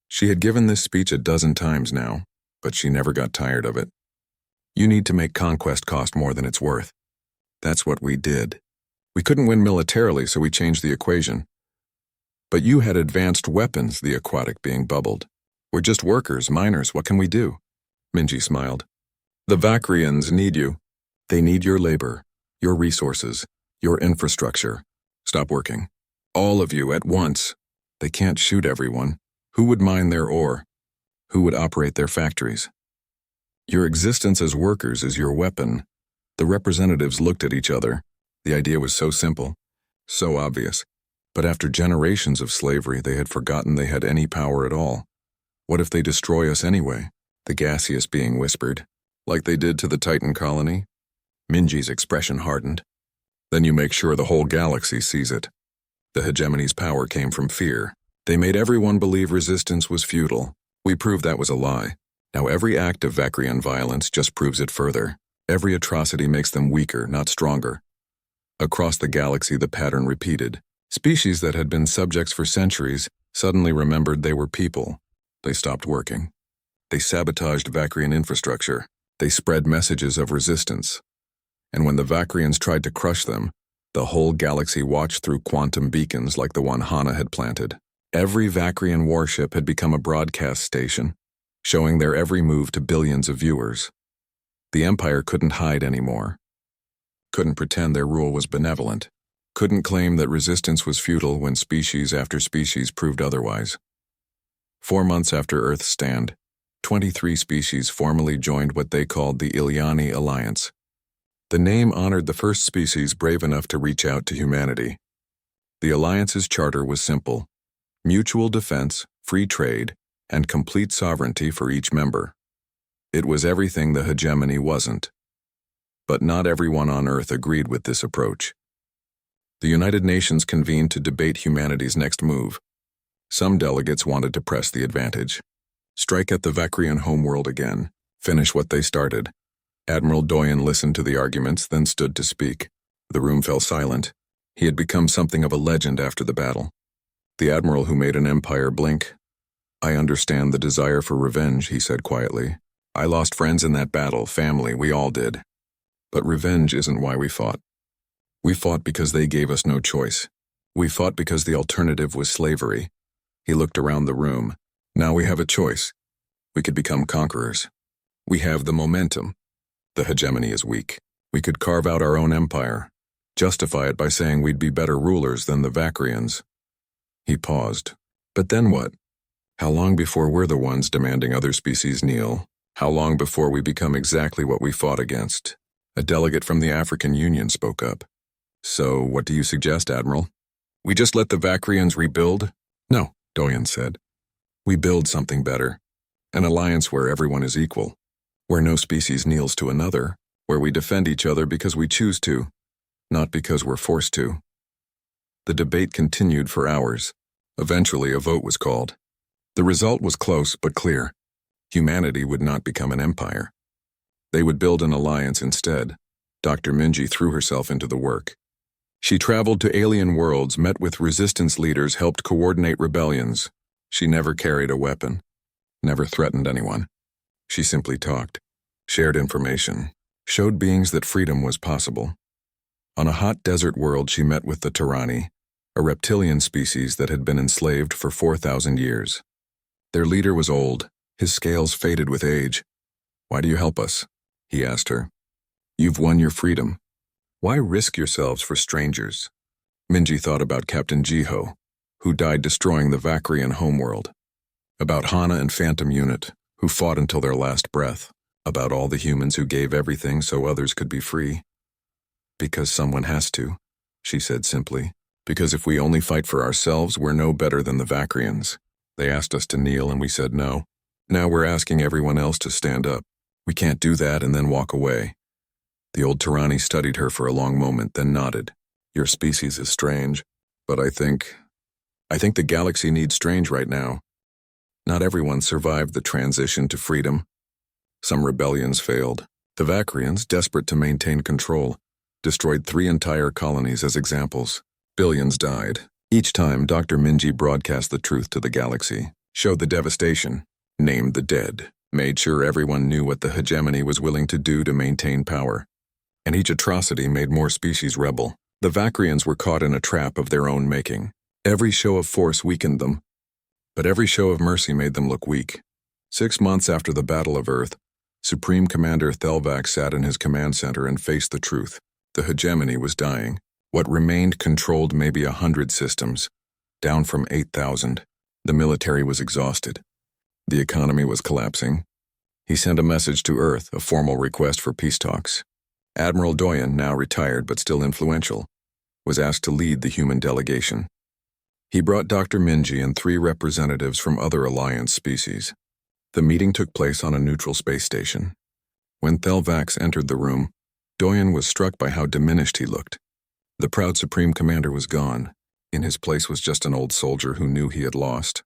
She had given this speech a dozen times now, but she never got tired of it. You need to make conquest cost more than it's worth. That's what we did. We couldn't win militarily, so we changed the equation. But you had advanced weapons, the aquatic being bubbled. We're just workers, miners, what can we do? Minji smiled. The Vakrians need you. They need your labor, your resources, your infrastructure. Stop working. All of you at once. They can't shoot everyone. Who would mine their ore? Who would operate their factories? Your existence as workers is your weapon. The representatives looked at each other. The idea was so simple, so obvious. But after generations of slavery, they had forgotten they had any power at all. What if they destroy us anyway? The gaseous being whispered. Like they did to the Titan colony? Minji's expression hardened. Then you make sure the whole galaxy sees it. The hegemony's power came from fear. They made everyone believe resistance was futile. We proved that was a lie. Now every act of Vakrian violence just proves it further. Every atrocity makes them weaker, not stronger. Across the galaxy, the pattern repeated. Species that had been subjects for centuries suddenly remembered they were people. They stopped working. They sabotaged Vakrian infrastructure. They spread messages of resistance. And when the Vakrians tried to crush them, the whole galaxy watched through quantum beacons like the one Hana had planted. Every Vakrian warship had become a broadcast station, showing their every move to billions of viewers. The Empire couldn't hide anymore. Couldn't pretend their rule was benevolent. Couldn't claim that resistance was futile when species after species proved otherwise. 4 months after Earth's stand, 23 species formally joined what they called the Iliani Alliance. The name honored the first species brave enough to reach out to humanity. The Alliance's charter was simple: mutual defense, free trade, and complete sovereignty for each member. It was everything the hegemony wasn't. But not everyone on Earth agreed with this approach. The United Nations convened to debate humanity's next move. Some delegates wanted to press the advantage. Strike at the Vakrian homeworld again. Finish what they started. Admiral Doyen listened to the arguments, then stood to speak. The room fell silent. He had become something of a legend after the battle. The admiral who made an empire blink. "I understand the desire for revenge," he said quietly. "I lost friends in that battle, family, we all did. But revenge isn't why we fought. We fought because they gave us no choice. We fought because the alternative was slavery." He looked around the room. "Now we have a choice. We could become conquerors. We have the momentum. The hegemony is weak. We could carve out our own empire, justify it by saying we'd be better rulers than the Vakrians." He paused. "But then what? How long before we're the ones demanding other species kneel? How long before we become exactly what we fought against?" A delegate from the African Union spoke up. "So, what do you suggest, Admiral? We just let the Vakrians rebuild?" "No," Doyen said. "We build something better. An alliance where everyone is equal. Where no species kneels to another. Where we defend each other because we choose to, not because we're forced to." The debate continued for hours. Eventually, a vote was called. The result was close but clear. Humanity would not become an empire. They would build an alliance instead. Dr. Minji threw herself into the work. She traveled to alien worlds, met with resistance leaders, helped coordinate rebellions. She never carried a weapon, never threatened anyone. She simply talked, shared information, showed beings that freedom was possible. On a hot desert world, she met with the Tirani, a reptilian species that had been enslaved for 4,000 years. Their leader was old, his scales faded with age. "Why do you help us?" he asked her. "You've won your freedom. Why risk yourselves for strangers?" Minji thought about Captain Jiho, who died destroying the Vakrian homeworld. About Hana and Phantom Unit, who fought until their last breath. About all the humans who gave everything so others could be free. "Because someone has to," she said simply. "Because if we only fight for ourselves, we're no better than the Vakrians. They asked us to kneel and we said no. Now we're asking everyone else to stand up. We can't do that and then walk away." The old Tirani studied her for a long moment, then nodded. "Your species is strange, but I think the galaxy needs strange right now. Not everyone survived the transition to freedom. Some rebellions failed. The Vakrians, desperate to maintain control, destroyed 3 entire colonies as examples. Billions died. Each time, Dr. Minji broadcast the truth to the galaxy, showed the devastation, named the dead, made sure everyone knew what the hegemony was willing to do to maintain power. And each atrocity made more species rebel. The Vakrians were caught in a trap of their own making. Every show of force weakened them, but every show of mercy made them look weak. 6 months after the Battle of Earth, Supreme Commander Thelvac sat in his command center and faced the truth. The hegemony was dying. What remained controlled maybe 100 systems, down from 8,000. The military was exhausted. The economy was collapsing. He sent a message to Earth, a formal request for peace talks. Admiral Doyen, now retired but still influential, was asked to lead the human delegation. He brought Dr. Minji and 3 representatives from other Alliance species. The meeting took place on a neutral space station. When Thelvax entered the room, Doyen was struck by how diminished he looked. The proud Supreme Commander was gone. In his place was just an old soldier who knew he had lost.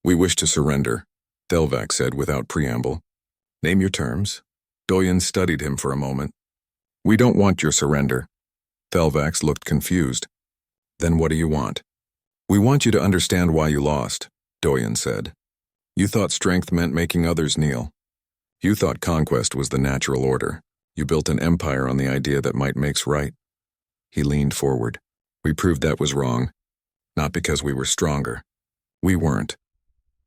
"We wish to surrender," Thelvax said without preamble. "Name your terms." Doyen studied him for a moment. "We don't want your surrender." Thelvax looked confused. "Then what do you want?" "We want you to understand why you lost," Doyen said. "You thought strength meant making others kneel. You thought conquest was the natural order. You built an empire on the idea that might makes right." He leaned forward. "We proved that was wrong. Not because we were stronger. We weren't.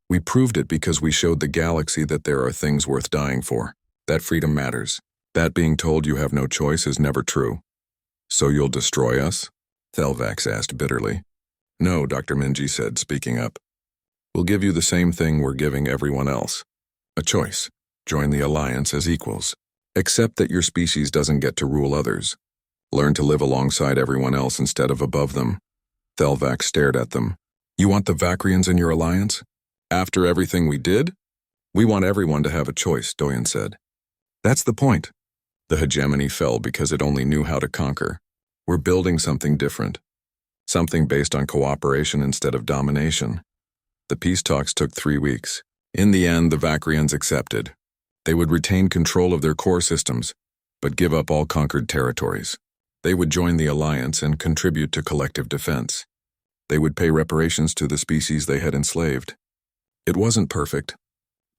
We proved it because we showed the galaxy that there are things worth dying for. That freedom matters. That being told you have no choice is never true." "So you'll destroy us?" Thelvax asked bitterly. "No," Dr. Minji said, speaking up. "We'll give you the same thing we're giving everyone else. A choice. Join the Alliance as equals. Accept that your species doesn't get to rule others. Learn to live alongside everyone else instead of above them." Thelvax stared at them. "You want the Vakrians in your alliance? After everything we did?" "We want everyone to have a choice," Doyen said. "That's the point." The hegemony fell because it only knew how to conquer. We're building something different. Something based on cooperation instead of domination. The peace talks took 3 weeks. In the end, the Vakrians accepted. They would retain control of their core systems, but give up all conquered territories. They would join the alliance and contribute to collective defense. They would pay reparations to the species they had enslaved. It wasn't perfect.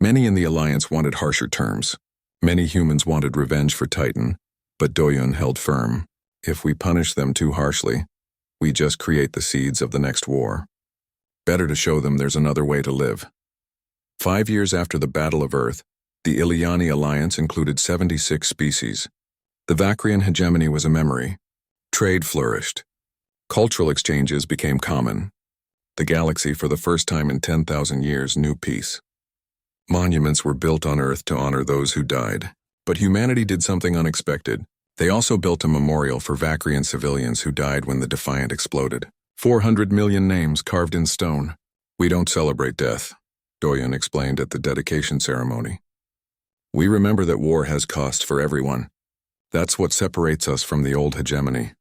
Many in the alliance wanted harsher terms. Many humans wanted revenge for Titan, but Doyun held firm. If we punish them too harshly, we just create the seeds of the next war. Better to show them there's another way to live. 5 years after the Battle of Earth, the Iliani alliance included 76 species. The Vacrian hegemony was a memory. Trade flourished. Cultural exchanges became common. The galaxy, for the first time in 10,000 years, knew peace. Monuments were built on Earth to honor those who died. But humanity did something unexpected. They also built a memorial for Vacrian civilians who died when the Defiant exploded. 400 million names carved in stone. We don't celebrate death, Doyun explained at the dedication ceremony. We remember that war has cost for everyone. That's what separates us from the old hegemony.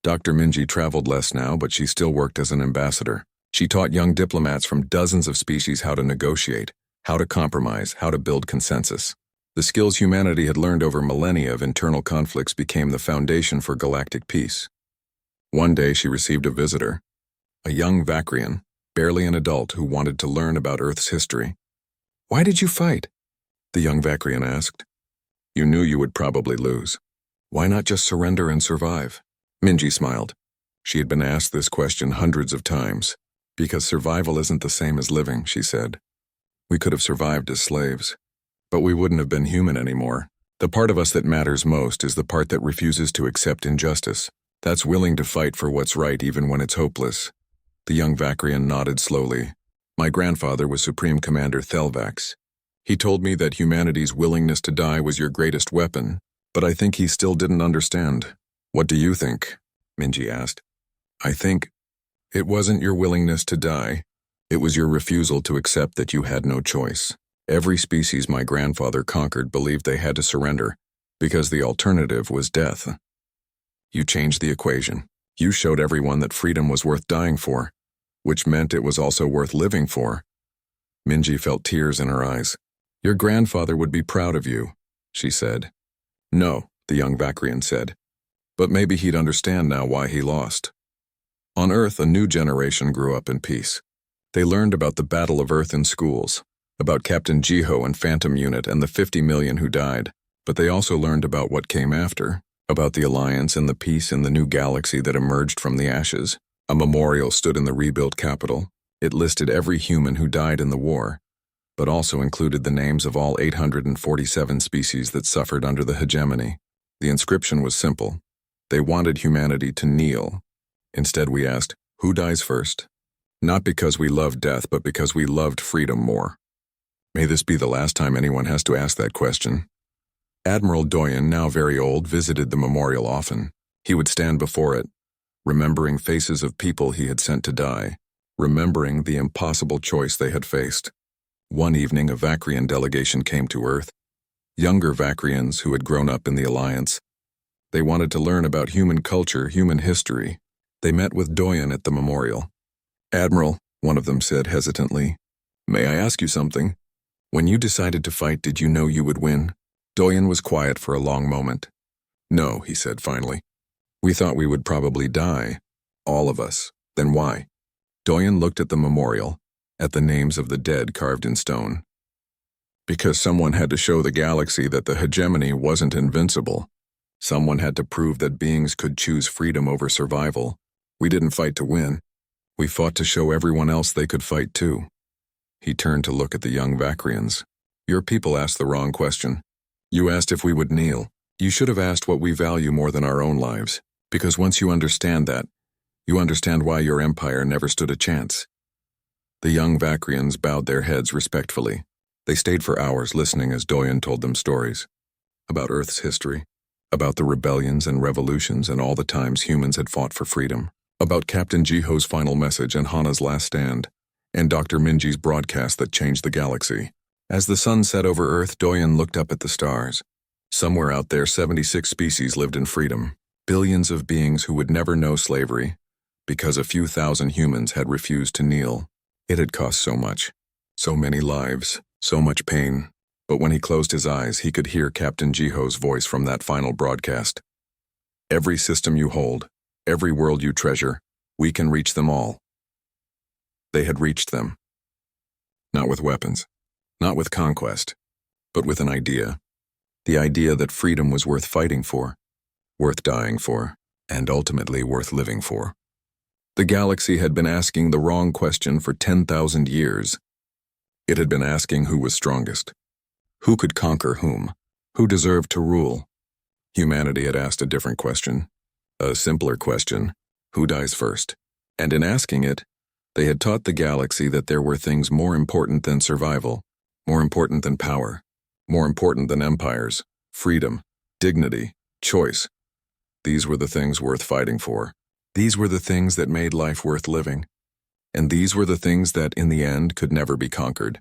Dr. Minji traveled less now, but she still worked as an ambassador. She taught young diplomats from dozens of species how to negotiate, how to compromise, how to build consensus. The skills humanity had learned over millennia of internal conflicts became the foundation for galactic peace. One day she received a visitor, a young Vacrian, barely an adult who wanted to learn about Earth's history. "Why did you fight?" the young Vacrian asked. "You knew you would probably lose. Why not just surrender and survive?" Minji smiled. She had been asked this question hundreds of times. "Because survival isn't the same as living," she said. "We could have survived as slaves, but we wouldn't have been human anymore. The part of us that matters most is the part that refuses to accept injustice, that's willing to fight for what's right even when it's hopeless." The young Vacrian nodded slowly. "My grandfather was Supreme Commander Thelvax. He told me that humanity's willingness to die was your greatest weapon, but I think he still didn't understand." "What do you think?" Minji asked. "I think it wasn't your willingness to die. It was your refusal to accept that you had no choice. Every species my grandfather conquered believed they had to surrender, because the alternative was death. You changed the equation. You showed everyone that freedom was worth dying for, which meant it was also worth living for." Minji felt tears in her eyes. "Your grandfather would be proud of you," she said. "No," the young Vacrian said. "But maybe he'd understand now why he lost." On Earth, a new generation grew up in peace. They learned about the Battle of Earth in schools, about Captain Jiho and Phantom Unit and the 50 million who died, but they also learned about what came after, about the Alliance and the peace in the new galaxy that emerged from the ashes. A memorial stood in the rebuilt capital. It listed every human who died in the war, but also included the names of all 847 species that suffered under the hegemony. The inscription was simple. They wanted humanity to kneel. Instead, we asked, who dies first? Not because we loved death, but because we loved freedom more. May this be the last time anyone has to ask that question. Admiral Doyen, now very old, visited the memorial often. He would stand before it, remembering faces of people he had sent to die, remembering the impossible choice they had faced. One evening, a Vacrian delegation came to Earth. Younger Vacrians who had grown up in the Alliance. They wanted to learn about human culture, human history. They met with Doyen at the memorial. "Admiral," one of them said hesitantly, "may I ask you something? When you decided to fight, did you know you would win?" Doyen was quiet for a long moment. "No," he said finally. "We thought we would probably die. All of us. Then why?" Doyen looked at the memorial, at the names of the dead carved in stone. "Because someone had to show the galaxy that the hegemony wasn't invincible. Someone had to prove that beings could choose freedom over survival. We didn't fight to win. We fought to show everyone else they could fight too." He turned to look at the young Vacrians. "Your people asked the wrong question. You asked if we would kneel. You should have asked what we value more than our own lives, because once you understand that, you understand why your empire never stood a chance." The young Vacrians bowed their heads respectfully. They stayed for hours listening as Doyen told them stories about Earth's history, about the rebellions and revolutions and all the times humans had fought for freedom, about Captain Jiho's final message and Hana's last stand, and Dr. Minji's broadcast that changed the galaxy. As the sun set over Earth, Doyen looked up at the stars. Somewhere out there, 76 species lived in freedom, billions of beings who would never know slavery, because a few thousand humans had refused to kneel. It had cost so much, so many lives, so much pain. But when he closed his eyes, he could hear Captain Jiho's voice from that final broadcast. Every system you hold, every world you treasure, we can reach them all. They had reached them. Not with weapons, not with conquest, but with an idea. The idea that freedom was worth fighting for, worth dying for, and ultimately worth living for. The galaxy had been asking the wrong question for 10,000 years. It had been asking who was strongest, who could conquer whom, who deserved to rule. Humanity had asked a different question, a simpler question, who dies first? And in asking it, they had taught the galaxy that there were things more important than survival, more important than power, more important than empires, freedom, dignity, choice. These were the things worth fighting for. These were the things that made life worth living. And these were the things that, in the end, could never be conquered.